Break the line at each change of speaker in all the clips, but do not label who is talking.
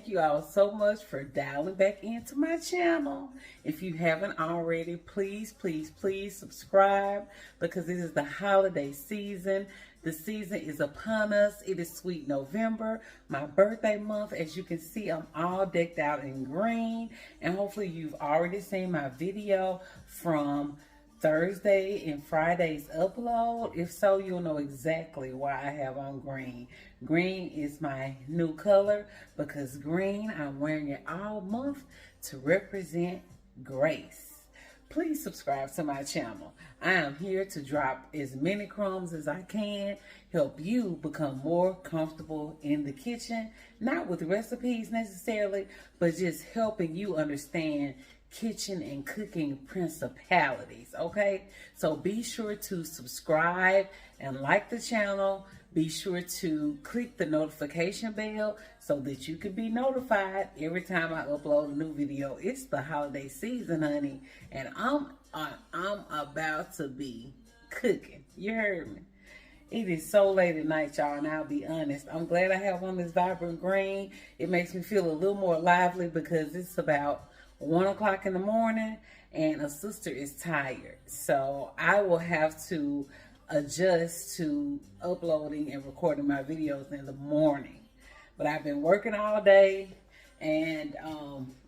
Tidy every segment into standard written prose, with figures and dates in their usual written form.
Thank you all so much for dialing back into my channel. If you haven't already, please subscribe, because this is the holiday season. The season is upon us. It is sweet November, my birthday month. As you can see, I'm all decked out in green, and hopefully you've already seen my video from Thursday and Friday's upload. If so, you'll know exactly why I have on green. Green is my new color, because green, I'm wearing it all month to represent grace. Please subscribe to my channel. I am here to drop as many crumbs as I can, help you become more comfortable in the kitchen, not with recipes necessarily, but just helping you understand kitchen and cooking principalities. Okay, so be sure to subscribe and like the channel. Be sure to click the notification bell so that you can be notified every time I upload a new video. It's the holiday season, honey, and I'm about to be cooking. You heard me. It is so late at night, y'all, and I'll be honest, I'm glad I have on this vibrant green. It makes me feel a little more lively, because it's about 1 o'clock in the morning and a sister is tired, so I will have to adjust to uploading and recording my videos in the morning. But I've been working all day and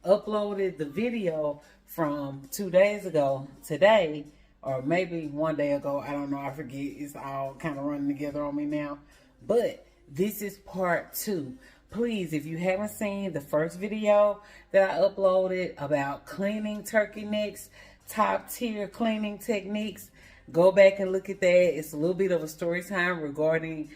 uploaded the video from 2 days ago today, or maybe 1 day ago. I don't know, I forget. It's all kind of running together on me now. But this is part 2. Please, if you haven't seen the first video that I uploaded about cleaning turkey necks, top tier cleaning techniques, go back and look at that. It's a little bit of a story time regarding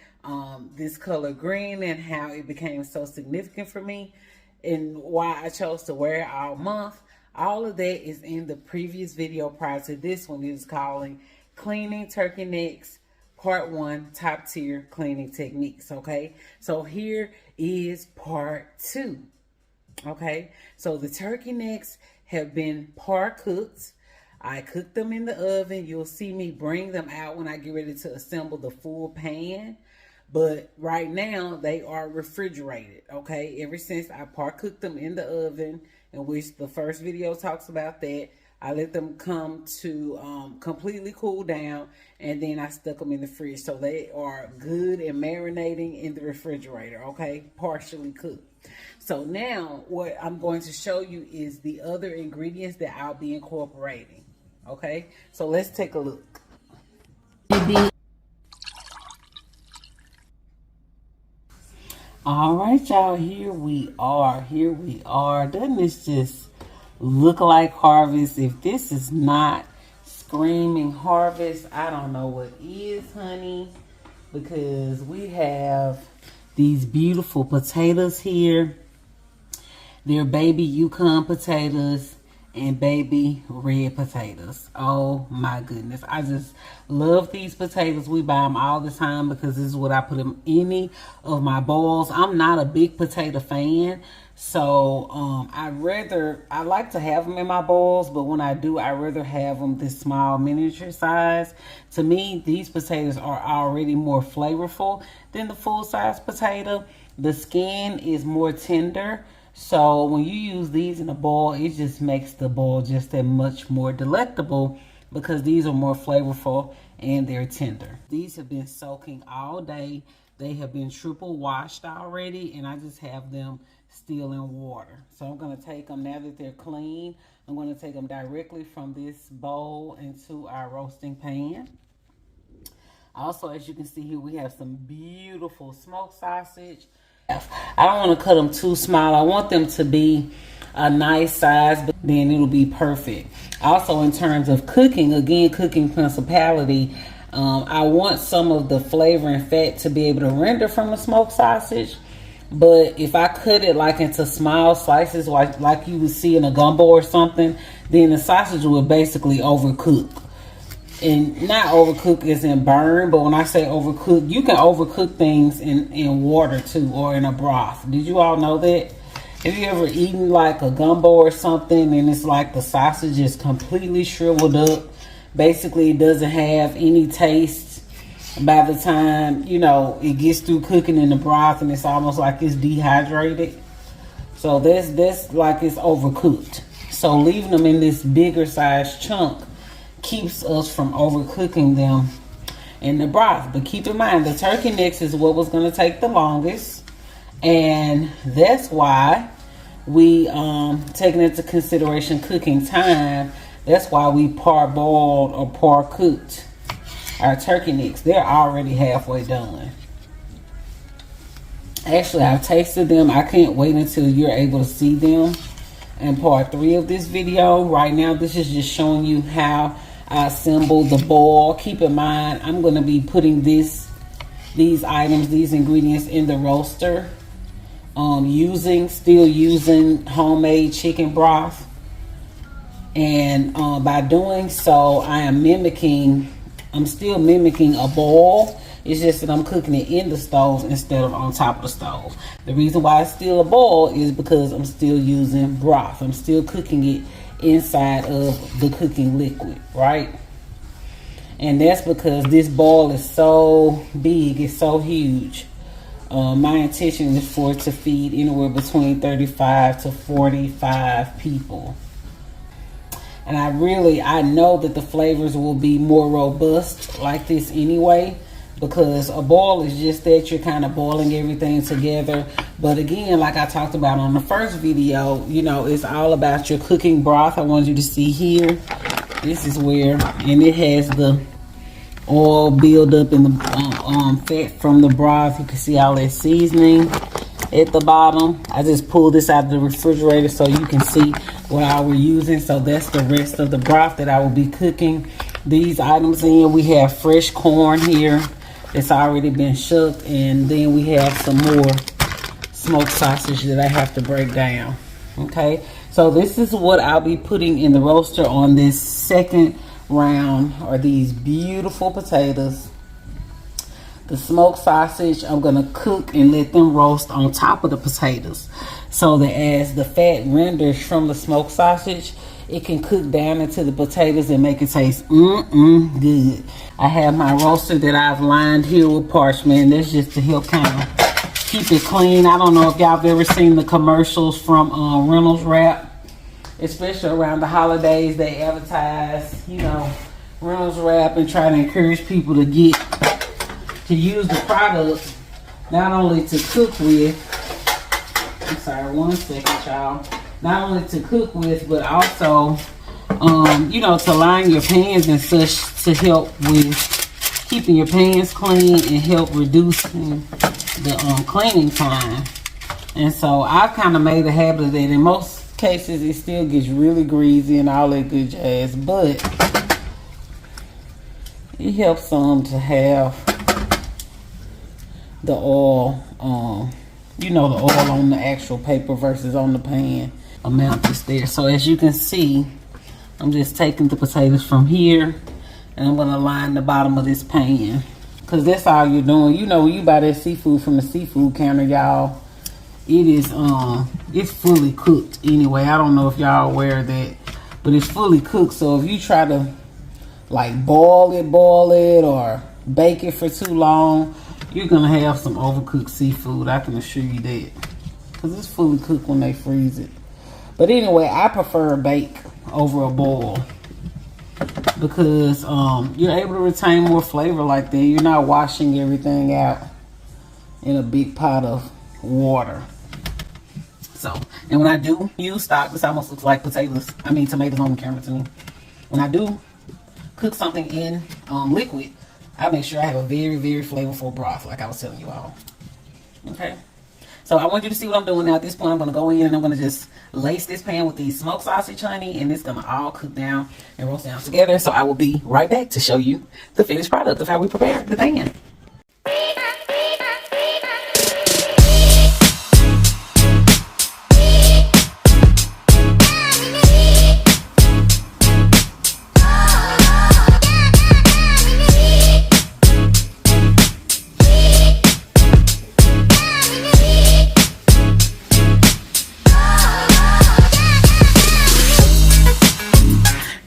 this color green and how it became so significant for me and why I chose to wear it all month. All of that is in the previous video prior to this one. It is calling Cleaning Turkey Necks Part 1, Top Tier Cleaning Techniques, okay? So here is Part 2, okay? So the turkey necks have been par cooked. I cooked them in the oven. You'll see me bring them out when I get ready to assemble the full pan. But right now, they are refrigerated, okay? Ever since I par cooked them in the oven, in which the first video talks about that, I let them come to completely cool down, and then I stuck them in the fridge. So they are good and marinating in the refrigerator, okay? Partially cooked. So now what I'm going to show you is the other ingredients that I'll be incorporating, okay? So let's take a look. All right, y'all, here we are. Doesn't this just look like harvest? If this is not screaming harvest, I don't know what is, honey, because we have these beautiful potatoes here. They're baby Yukon potatoes and baby red potatoes. Oh my goodness, I just love these potatoes. We buy them all the time because this is what I put in any of my bowls. I'm not a big potato fan, so I like to have them in my bowls, but when I do, I rather have them this small miniature size. To me, these potatoes are already more flavorful than the full-size potato. The skin is more tender, so when you use these in a bowl, it just makes the bowl just that much more delectable, because these are more flavorful and they're tender. These have been soaking all day. They have been triple washed already, and I just have them still in water. So I'm going to take them, now that they're clean, I'm going to take them directly from this bowl into our roasting pan. Also, as you can see here, we have some beautiful smoked sausage. I don't want to cut them too small. I want them to be a nice size, but then it'll be perfect. Also, in terms of cooking, again, cooking principality, I want some of the flavor and fat to be able to render from the smoked sausage. But if I cut it like into small slices, like you would see in a gumbo or something, then the sausage would basically overcook. And not overcook as in burn, but when I say overcook, you can overcook things in water too, or in a broth. Did you all know that? Have you ever eaten like a gumbo or something and it's like the sausage is completely shriveled up? Basically, it doesn't have any taste by the time, you know, it gets through cooking in the broth, and it's almost like it's dehydrated. So that's like it's overcooked. So leaving them in this bigger size chunk keeps us from overcooking them in the broth. But keep in mind, the turkey necks is what was going to take the longest, and that's why we taking into consideration cooking time. That's why we parboiled or par cooked our turkey necks. They're already halfway done. Actually, I've tasted them. I can't wait until you're able to see them in part 3 of this video. Right now, this is just showing you how I assemble the bowl. Keep in mind, I'm going to be putting these items, these ingredients in the roaster. Still using homemade chicken broth. And by doing so, I'm still mimicking a boil. It's just that I'm cooking it in the stove instead of on top of the stove. The reason why it's still a boil is because I'm still using broth. I'm still cooking it inside of the cooking liquid, right? And that's because this bowl is so big, it's so huge. My intention is for it to feed anywhere between 35 to 45 people. And I know that the flavors will be more robust like this anyway, because a boil is just that you're kind of boiling everything together. But again, like I talked about on the first video, you know, it's all about your cooking broth. I want you to see here. This is where, and it has the oil build up in the fat from the broth. You can see all that seasoning at the bottom. I just pulled this out of the refrigerator so you can see what I was using. So that's the rest of the broth that I will be cooking these items in. We have fresh corn here. It's already been shucked, and then we have some more smoked sausage that I have to break down. Okay, so this is what I'll be putting in the roaster on this second round, are these beautiful potatoes. The smoked sausage, I'm gonna cook and let them roast on top of the potatoes, so that as the fat renders from the smoked sausage, it can cook down into the potatoes and make it taste good. I have my roaster that I've lined here with parchment. That's just to help kind of keep it clean. I don't know if y'all have ever seen the commercials from Reynolds Wrap, especially around the holidays. They advertise, you know, Reynolds Wrap and try to encourage people to use the product not only to cook with. I'm sorry, one second, y'all. Not only to cook with, but also, you know, to line your pans and such, to help with keeping your pans clean and help reducing the cleaning time. And so I've kind of made a habit of that. In most cases, it still gets really greasy and all that good jazz, but it helps some to have the oil, you know, the oil on the actual paper versus on the pan amount that's there. So as you can see, I'm just taking the potatoes from here and I'm gonna line the bottom of this pan, because that's all you're doing. You know, when you buy that seafood from the seafood counter, y'all, it is it's fully cooked anyway. I don't know if y'all aware of that, but it's fully cooked. So if you try to like boil it or bake it for too long, you're gonna have some overcooked seafood. I can assure you that, because it's fully cooked when they freeze it. But anyway, I prefer a bake over a boil, because you're able to retain more flavor like that. You're not washing everything out in a big pot of water. So, and when I do use stock, this almost looks like tomatoes on the camera to me. When I do cook something in liquid, I make sure I have a very, very flavorful broth, like I was telling you all. Okay. So I want you to see what I'm doing now. At this point, I'm going to go in and I'm going to just lace this pan with these smoked sausage, honey, and it's going to all cook down and roast down together. So I will be right back to show you the finished product of how we prepare the pan.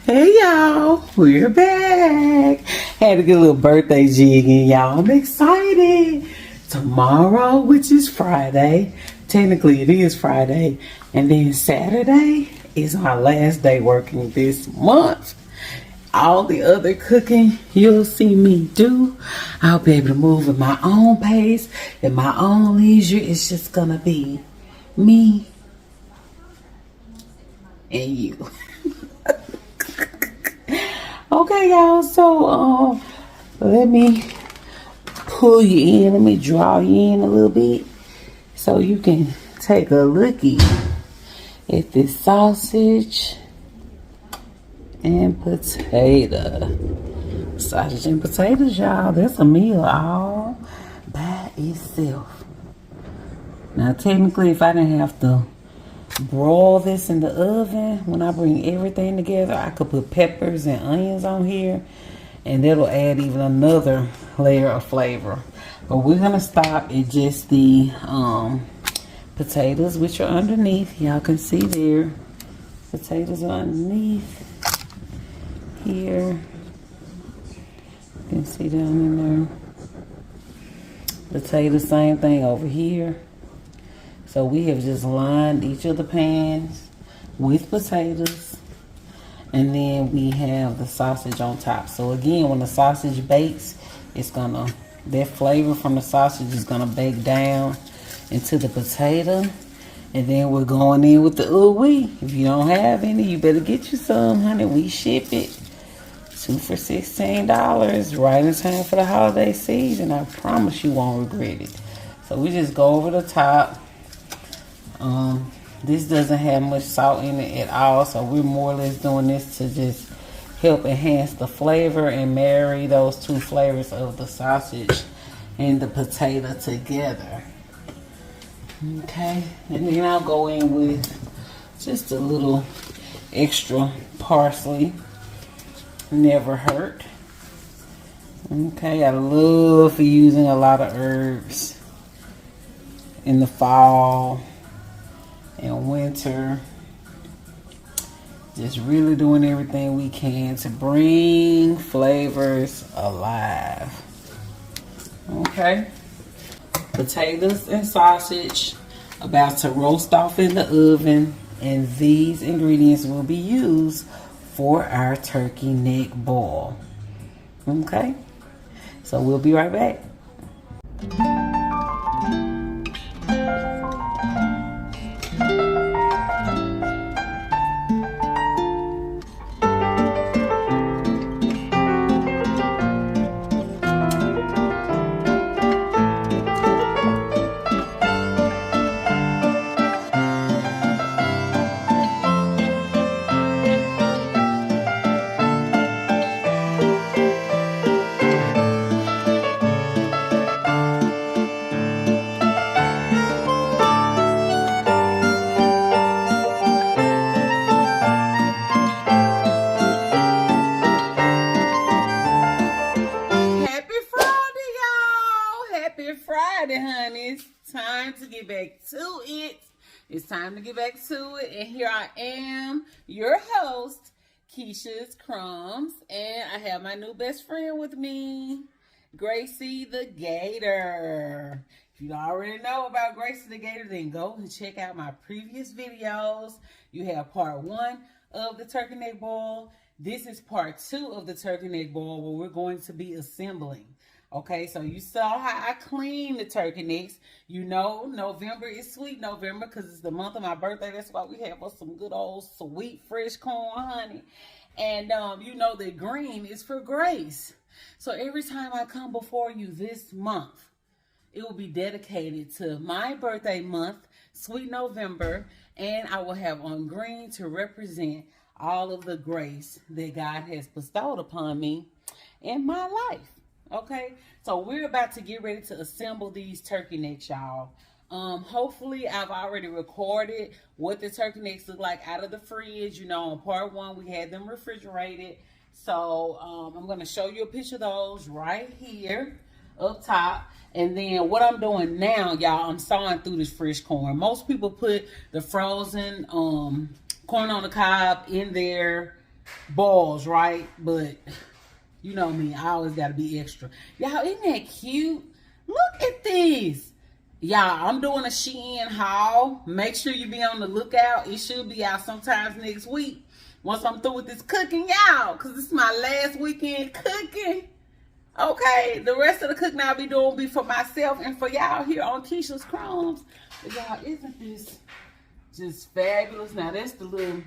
Hey y'all, we're back. Had to get a little birthday jig in, y'all. I'm excited. Tomorrow, which is Friday, technically it is Friday, and then Saturday is my last day working this month. All the other cooking you'll see me do, I'll be able to move at my own pace, at my own leisure. It's just gonna be me and you. Okay, y'all, so let me pull you in, let me draw you in a little bit so you can take a looky at this sausage and potato. Sausage and potatoes, y'all, that's a meal all by itself. Now technically, if I didn't have to broil this in the oven, when I bring everything together, I could put peppers and onions on here, and that'll add even another layer of flavor. But we're gonna stop at just the potatoes, which are underneath. Y'all can see there, potatoes are underneath here. You can see down in there. Potatoes, same thing over here. So we have just lined each of the pans with potatoes, and then we have the sausage on top. So again, when the sausage bakes, it's gonna, that flavor from the sausage is gonna bake down into the potato, and then we're going in with the ooey. If you don't have any, you better get you some, honey. We ship it 2 for $16, right in time for the holiday season. I promise you won't regret it. So we just go over the top. This doesn't have much salt in it at all, so we're more or less doing this to just help enhance the flavor and marry those two flavors of the sausage and the potato together. Okay, and then I'll go in with just a little extra parsley. Never hurt. Okay, I love using a lot of herbs in the fall and winter. Just really doing everything we can to bring flavors alive. Okay, potatoes and sausage about to roast off in the oven, and these ingredients will be used for our turkey neck boil. Okay, so we'll be right back. It's time to get back to it, and here I am, your host, Kisha's Crumbs, and I have my new best friend with me, Gracie the Gator. If you already know about Gracie the Gator, then go and check out my previous videos. You have part 1 of the turkey neck boil. This is part 2 of the turkey neck boil, where we're going to be assembling. Okay, so you saw how I clean the turkey necks. You know, November is sweet November because it's the month of my birthday. That's why we have us some good old sweet fresh corn, honey. And you know that green is for grace. So every time I come before you this month, it will be dedicated to my birthday month, sweet November, and I will have on green to represent all of the grace that God has bestowed upon me in my life. Okay, so we're about to get ready to assemble these turkey necks, y'all. Hopefully I've already recorded what the turkey necks look like out of the fridge. You know, on part 1 we had them refrigerated. So I'm going to show you a picture of those right here up top. And then what I'm doing now, y'all, I'm sawing through this fresh corn. Most people put the frozen corn on the cob in their balls, right? But you know me, I always got to be extra. Y'all, isn't that cute? Look at this. Y'all, I'm doing a Shein haul. Make sure you be on the lookout. It should be out sometimes next week once I'm through with this cooking, y'all, because this is my last weekend cooking. Okay, the rest of the cooking I'll be doing will be for myself and for y'all here on Kisha's Crumbs. But y'all, isn't this just fabulous? Now, that's the little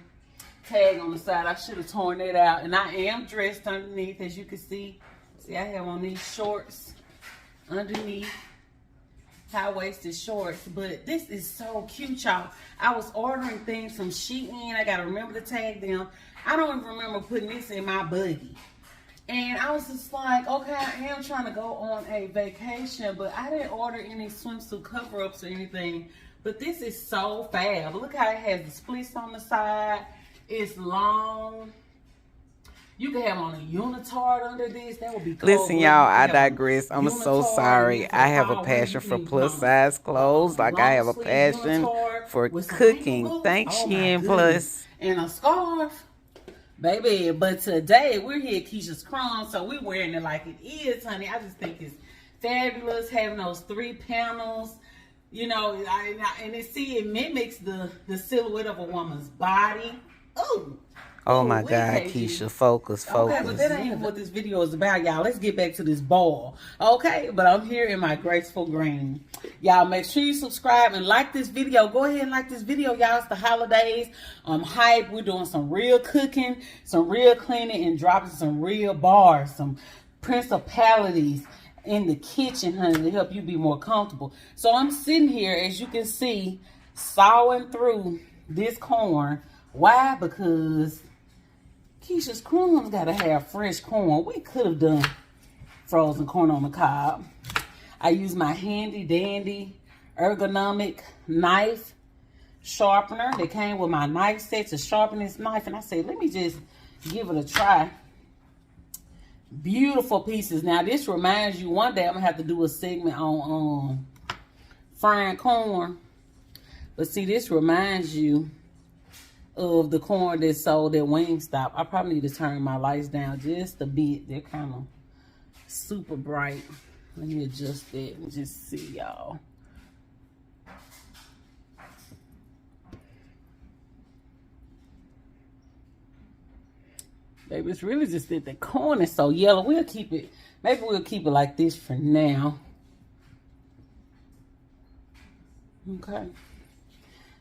tag on the side. I should have torn that out. And I am dressed underneath, as you can see. See, I have on these shorts underneath. High-waisted shorts, but this is so cute, y'all. I was ordering things from Shein. I gotta remember to tag them. I don't even remember putting this in my buggy, and I was just like, okay, I am trying to go on a vacation, but I didn't order any swimsuit cover-ups or anything. But this is so fab. Look how it has the splits on the side. It's long. You can have on a unitard under this. That would be cool.
Listen, y'all, I digress. I'm so sorry. I have a passion for plus size clothes. Like I have a passion for cooking. Thanks, Shein Plus.
And a scarf. Baby, but today we're here at Kisha's Crumbs, so we're wearing it like it is, honey. I just think it's fabulous having those 3 panels. You know, and it mimics the silhouette of a woman's body. Ooh.
Oh my God, Kisha, focus.
Okay, but that ain't what this video is about, y'all. Let's get back to this ball. Okay, but I'm here in my graceful green. Y'all, make sure you subscribe and like this video. Go ahead and like this video, y'all. It's the holidays. I'm hyped. We're doing some real cooking, some real cleaning, and dropping some real bars, some principalities in the kitchen, honey, to help you be more comfortable. So I'm sitting here, as you can see, sawing through this corn. Why? Because Kisha's Crumbs gotta have fresh corn. We could have done frozen corn on the cob. I use my handy dandy ergonomic knife sharpener that came with my knife set to sharpen this knife, and I said, let me just give it a try. Beautiful pieces. Now this reminds you, one day I'm gonna have to do a segment on frying corn. But see, this reminds you of the corn that's sold at Wingstop. I probably need to turn my lights down just a bit. They're kind of super bright. Let me adjust that and just see, y'all. Baby, it's really just that the corn is so yellow. We'll keep it, maybe we'll keep it like this for now. Okay.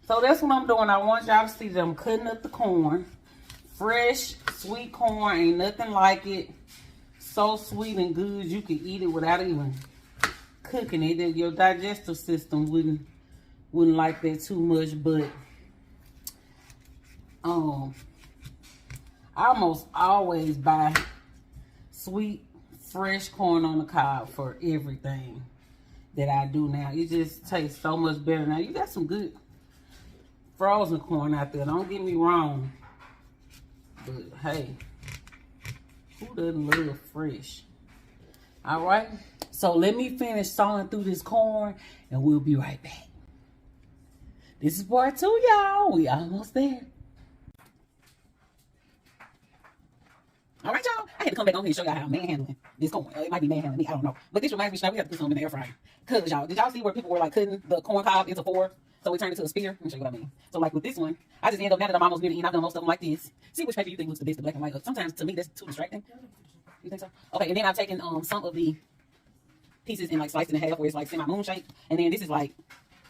So that's what I'm doing. I want y'all to see that I'm cutting up the corn. Fresh, sweet corn. Ain't nothing like it. So sweet and good you can eat it without even cooking it. Your digestive system wouldn't like that too much. But I almost always buy sweet, fresh corn on the cob for everything that I do now. It just tastes so much better. Now, you got some good frozen corn out there, don't get me wrong, but hey, who doesn't love fresh? All right, so let me finish sawing through this corn and we'll be right back. This is part 2, y'all. We almost there. All right, y'all, I had to come back on here and show y'all how I'm manhandling this corn. It might be manhandling me, I don't know, but this reminds me, we have to put something in the air fryer. Cause y'all, did y'all see where people were like cutting the corn cob into 4? So we turned it to a spear. Let me show you what I mean. So like with this one, I just end up, now that I'm almost near the end, I've done most of them like this. See which paper you think looks the best, the black and white. Sometimes to me that's too distracting. You think so? Okay, and then I've taken some of the pieces and like sliced in half where it's like semi-moon shape. And then this is like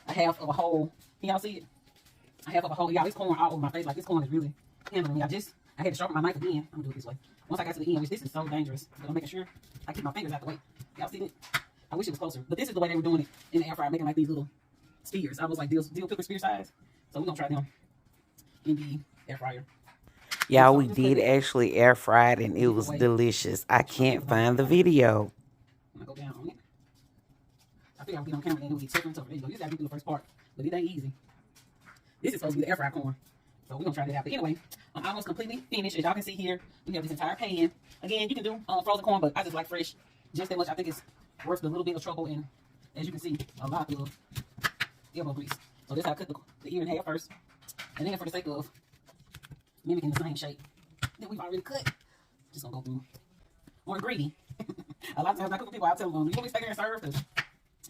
a half of a whole. Can y'all see it? A half of a whole. Y'all, this corn all over my face. Like this corn is really handling me. I had to sharpen my knife again. I'm gonna do it this way. Once I got to the end, which this is so dangerous, but I'm making sure I keep my fingers out the way. Y'all see it? I wish it was closer. But this is the way they were doing it in the air fryer, making like these little spheres. I was like, dill pickle spear size. So we're gonna try them in the air fryer.
Yeah, we did actually air fry it and it was delicious. I can't find the video.
When I go down on it, I figure I'll get on camera and it'll get tougher and tougher. There you go. You just gotta do the first part, but it ain't easy. This is supposed to be the air fry corn. So we're gonna try that out. But anyway, I'm almost completely finished. As y'all can see here, we have this entire pan. Again, you can do frozen corn, but I just like fresh just that much. I think it's worth the little bit of trouble, and as you can see, a lot of elbow grease. So this is how I cut the ear in half first. And then for the sake of mimicking the same shape that we've already cut, just gonna go through more greedy. A lot of times when I cook for people, I'll tell them, you want me to stay there and serve?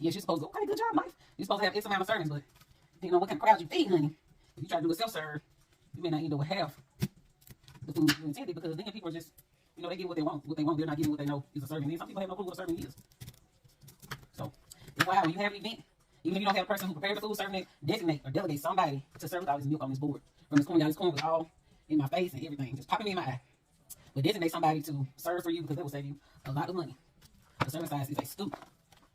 Yes, you're supposed to. Okay, good job, Mike. You're supposed to have X amount of servings, but depending on what kind of crowd you feed, honey, if you try to do a self-serve, you may not end up with half the food you intended, because then people are just, you know, they get what they want. What they want, they're not getting what they know is a serving. And some people have no clue what a serving is. So that's why when you have an event, even if you don't have a person who prepares the food serving it, designate or delegate somebody to serve with all this milk on this board. From this corn, y'all, this corn was all in my face and everything, just popping me in my eye. But designate somebody to serve for you, because that will save you a lot of money. The serving size is a scoop.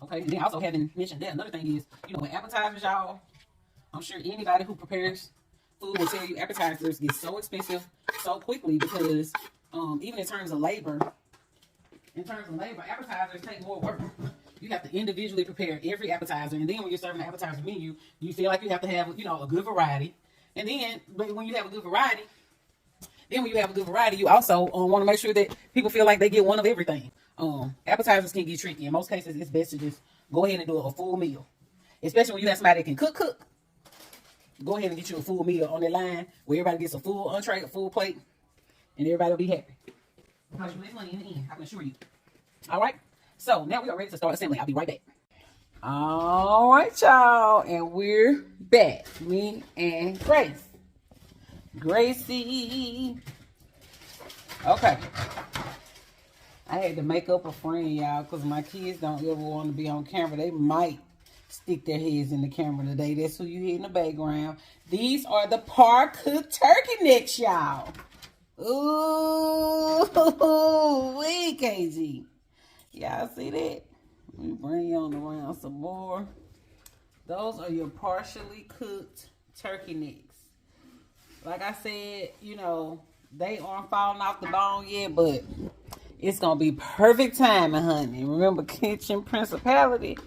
Okay, and then also having mentioned that, another thing is, you know, with appetizers, y'all, I'm sure anybody who prepares food will tell you appetizers get so expensive so quickly, because even in terms of labor, appetizers take more work. You have to individually prepare every appetizer, and then when you're serving the appetizer menu, you feel like you have to have, you know, a good variety. And then, but when you have a good variety, you also want to make sure that people feel like they get one of everything. Appetizers can get tricky. In most cases, it's best to just go ahead and do a full meal, especially when you have somebody that can cook. Go ahead and get you a full meal on that line where everybody gets a full entree, a full plate, and everybody will be happy. Because you make money in the end, I can assure you. All right. So now we are ready to start assembling. I'll be right back. All right, y'all, and we're back. Me and Grace. Gracie. Okay. I had to make up a friend, y'all, because my kids don't ever want to be on camera. They might stick their heads in the camera today. That's who you hear in the background. These are the par-cooked turkey necks, y'all. Ooh, wee, KG. Y'all see that? Let me bring you on around some more. Those are your partially cooked turkey necks. Like I said, you know, they aren't falling off the bone yet, but it's going to be perfect timing, honey. Remember, kitchen principality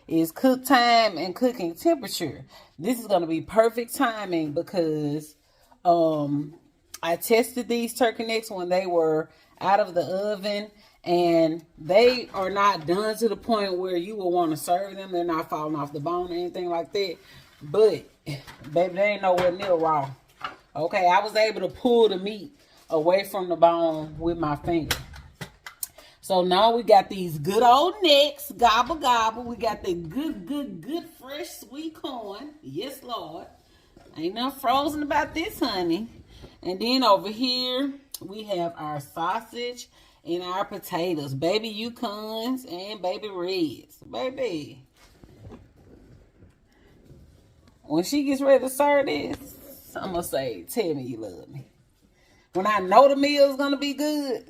is cook time and cooking temperature. This is going to be perfect timing because I tested these turkey necks when they were out of the oven, and they are not done to the point where you will want to serve them. They're not falling off the bone or anything like that. But, baby, they ain't nowhere near raw. Okay, I was able to pull the meat away from the bone with my finger. So now we got these good old necks, gobble gobble. We got the good fresh sweet corn. Yes, Lord. Ain't nothing frozen about this, honey. And then over here, we have our sausage and our potatoes. Baby Yukons and baby Reds. Baby. When she gets ready to serve this, I'm going to say, tell me you love me. When I know the meal is going to be good.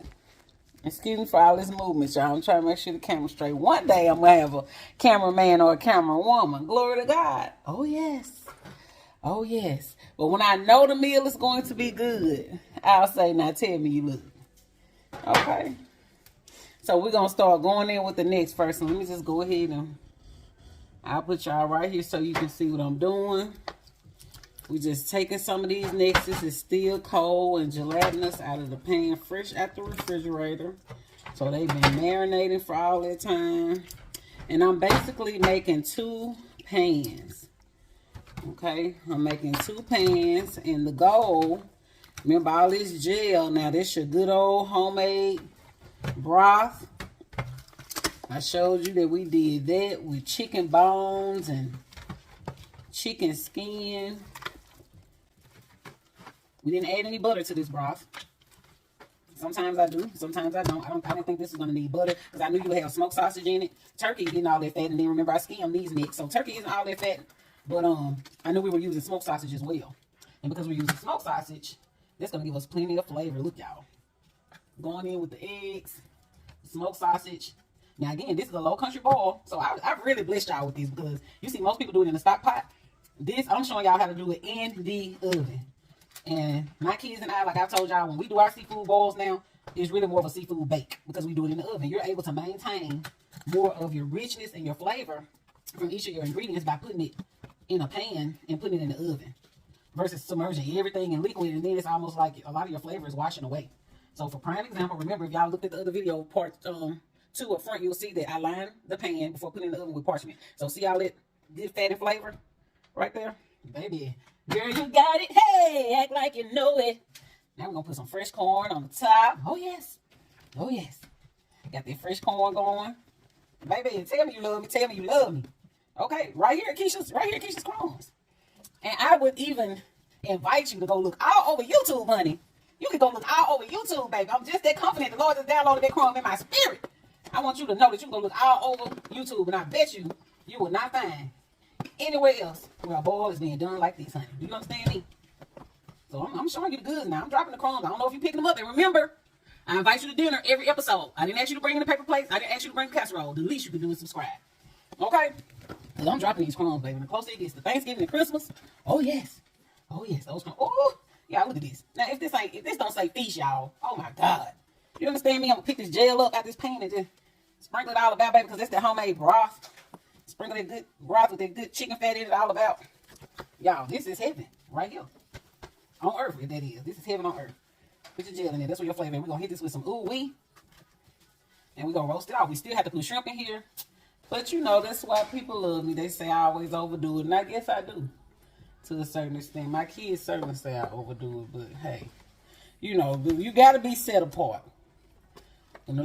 Excuse me for all this movement, y'all. I'm trying to make sure the camera's straight. One day I'm going to have a cameraman or a camera woman. Glory to God. Oh, yes. Oh, yes. But when I know the meal is going to be good, I'll say, now tell me you love me. Okay. So we're going to start going in with the next first. Let me just go ahead and I'll put y'all right here so you can see what I'm doing. We just taking some of these necks. This is still cold and gelatinous out of the pan, fresh out the refrigerator. So they've been marinating for all that time. And I'm basically making 2 pans. Okay, I'm making 2 pans. And the goal, remember all this gel. Now this your good old homemade broth. I showed you that we did that with chicken bones and chicken skin. We didn't add any butter to this broth. Sometimes I do, sometimes I don't. I didn't think this was going to need butter because I knew you would have smoked sausage in it. Turkey isn't all that fat, and then remember I skimmed these necks. So turkey isn't all that fat, but I knew we were using smoked sausage as well. And because we're using smoked sausage, that's going to give us plenty of flavor. Look, y'all. Going in with the eggs, smoked sausage. Now, again, this is a low country boil, so I really blessed y'all with this because you see most people do it in a stock pot. This, I'm showing y'all how to do it in the oven. And my kids and I, like I told y'all, when we do our seafood boils now, it's really more of a seafood bake because we do it in the oven. You're able to maintain more of your richness and your flavor from each of your ingredients by putting it in a pan and putting it in the oven versus submerging everything in liquid, and then it's almost like a lot of your flavor is washing away. So for prime example, remember if y'all looked at the other video, part 2 up front, you'll see that I lined the pan before putting it in the oven with parchment. So see all that good fat and flavor right there? Baby, girl, you got it. Hey, act like you know it. Now we're going to put some fresh corn on the top. Oh, yes. Oh, yes. Got that fresh corn going. Baby, tell me you love me. Tell me you love me. Okay, right here, Keisha's Crumbs. And I would even invite you to go look all over YouTube, honey. You can go look all over YouTube, baby. I'm just that confident. The Lord just downloaded that crumb in my spirit. I want you to know that you can go look all over YouTube, and I bet you will not find anywhere else where a boil is being done like this, honey. Do you understand me? So I'm showing you the goods now. I'm dropping the crumbs. I don't know if you're picking them up. And remember, I invite you to dinner every episode. I didn't ask you to bring in the paper plates. I didn't ask you to bring the casserole. The least you can do is subscribe. Okay? Because I'm dropping these crumbs, baby. And the closer it gets to Thanksgiving and Christmas, oh yes. Oh yes, those crumbs. Oh, yeah, look at this. Now, if this don't say feast, y'all, oh my God. You understand me? I'm gonna pick this gel up out this pan and just sprinkle it all about, baby, because that's the homemade broth. Sprinkle that good broth with that good chicken fat in it all about. Y'all, this is heaven right here. On earth, if that is. This is heaven on earth. Put your gel in there. That's what your flavor is. We're gonna hit this with some ooh-wee. And we're gonna roast it off. We still have to put shrimp in here. But you know, that's why people love me. They say I always overdo it. And I guess I do. To a certain extent. My kids certainly say I overdo it, but hey, you know, you got to be set apart. When the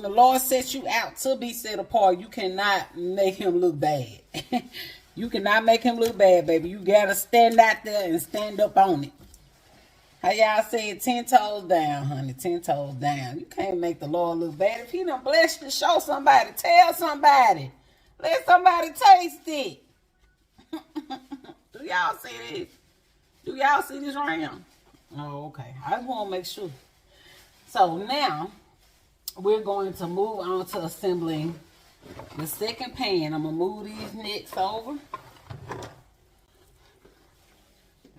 Lord sets you out to be set apart, you cannot make him look bad. You cannot make him look bad, baby. You got to stand out there and stand up on it. How y'all say it? 10 toes down, honey. 10 toes down. You can't make the Lord look bad. If he done blessed you to show somebody, tell somebody. Let somebody taste it. Do y'all see this? Do y'all see this right now? Oh, okay. I just want to make sure. So now, we're going to move on to assembling the second pan. I'm going to move these necks over.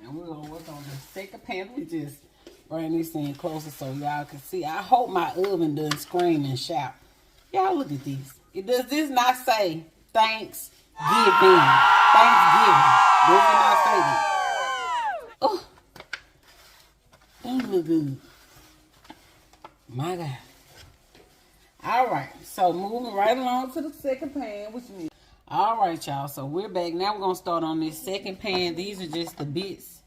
And we're going to work on the second pan. We just bring this in closer so y'all can see. I hope my oven doesn't scream and shout. Y'all look at this. Does this not say Thanksgiving? Thanksgiving. Does it not say that? Oh, that look good. My God. All right, so moving right along to the second pan, which means, all right, y'all. So we're back now. We're gonna start on this second pan. These are just the bits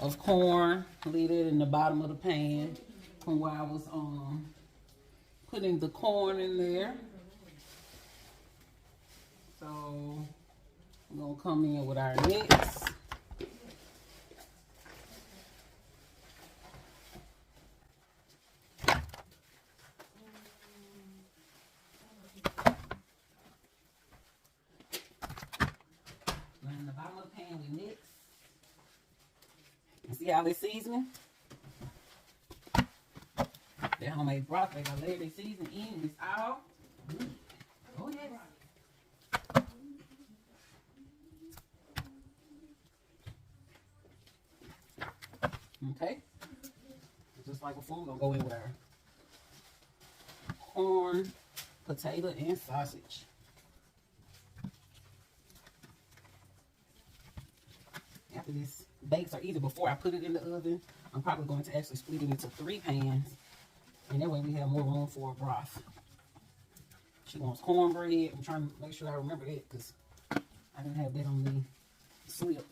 of corn laid in the bottom of the pan from where I was putting the corn in there. So we're gonna come in with our necks. In the bottom of the pan we mix. And see how they seasoning? That homemade broth, they got layer their seasoning in. It's all. Oh yeah. Okay. Just like before, we're gonna go in with our corn, potato, and sausage. After this bakes, or either before I put it in the oven, I'm probably going to actually split it into 3 pans. And that way we have more room for a broth. She wants cornbread. I'm trying to make sure I remember that because I didn't have that on the slip.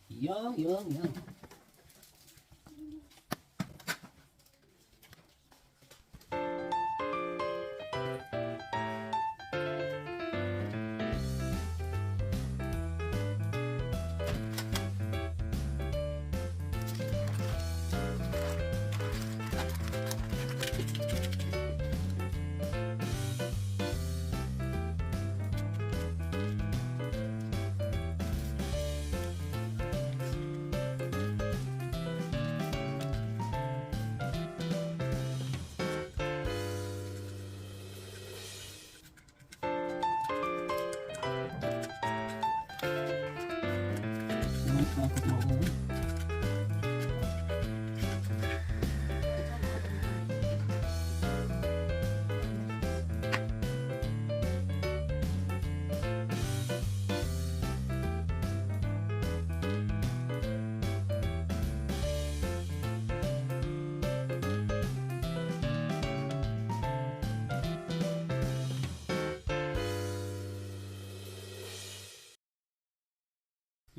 Yum, yum, yum.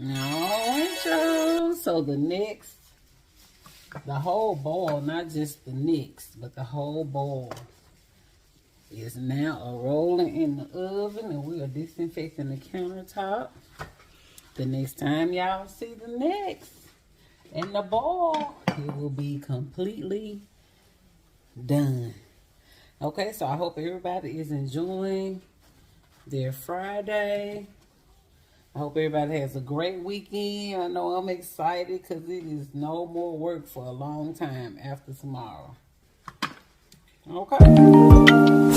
Alright, y'all. So the next, the whole bowl, not just the necks, but the whole bowl is now rolling in the oven, and we are disinfecting the countertop. The next time y'all see the next and the ball, it will be completely done. Okay, so I hope everybody is enjoying their Friday. I hope everybody has a great weekend. I know I'm excited because it is no more work for a long time after tomorrow. Okay.